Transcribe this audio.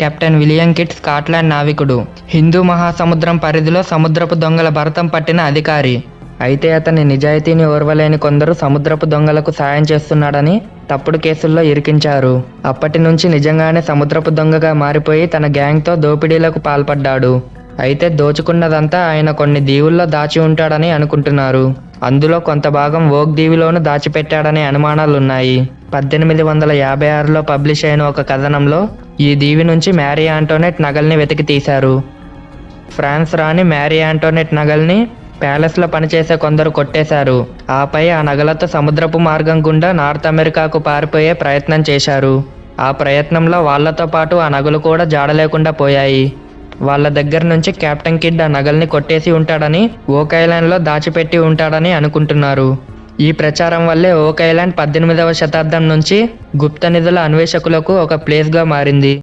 Captain William Kidd Scotland నావికుడు. హిందూ మహాసముద్రం పరిధిలో సముద్రపు దొంగల భరతం పట్టిన అధికారి. అయితే అతని నిజాయితీని ఓర్వలేని కొందరు సముద్రపు దొంగలకు సాయం చేస్తున్నాడని తప్పుడు కేసుల్లో ఇరికించారు. అప్పటి నుంచి నిజంగానే సముద్రపు దొంగగా మారిపోయి తన గ్యాంగ్తో దోపిడీలకు పాల్పడ్డాడు. అయితే దోచుకున్నదంతా ఆయన కొన్ని దీవుల్లో దాచి ఉంటాడని అనుకుంటున్నారు. అందులో కొంత భాగం ఓక్ దీవిలోనూ దాచిపెట్టాడనే అనుమానాలున్నాయి. 1856లో పబ్లిష్ అయిన ఒక కథనంలో ఈ దీవి నుంచి మ్యారీ ఆంటోనెట్ నగల్ని వెతికి తీశారు. ఫ్రాన్స్ రాణి మ్యారీ ఆంటోనెట్ నగల్ని ప్యాలెస్లో పనిచేసే కొందరు కొట్టేశారు. ఆపై ఆ నగలతో సముద్రపు మార్గం గుండా నార్త్ అమెరికాకు పారిపోయే ప్రయత్నం చేశారు. ఆ ప్రయత్నంలో వాళ్లతో పాటు ఆ నగలు కూడా జాడలేకుండా పోయాయి. వాళ్ళ దగ్గర నుంచి కెప్టెన్ కిడ్ ఆ నగల్ని కొట్టేసి ఉంటాడని, ఓక్ ఐలాండ్లో దాచిపెట్టి ఉంటాడని అనుకుంటున్నారు. ఈ ప్రచారం వల్లే ఓక్ ఐలాండ్ 18వ శతాబ్దం నుంచి గుప్త నిధుల అన్వేషకులకు ఒక ప్లేస్గా మారింది.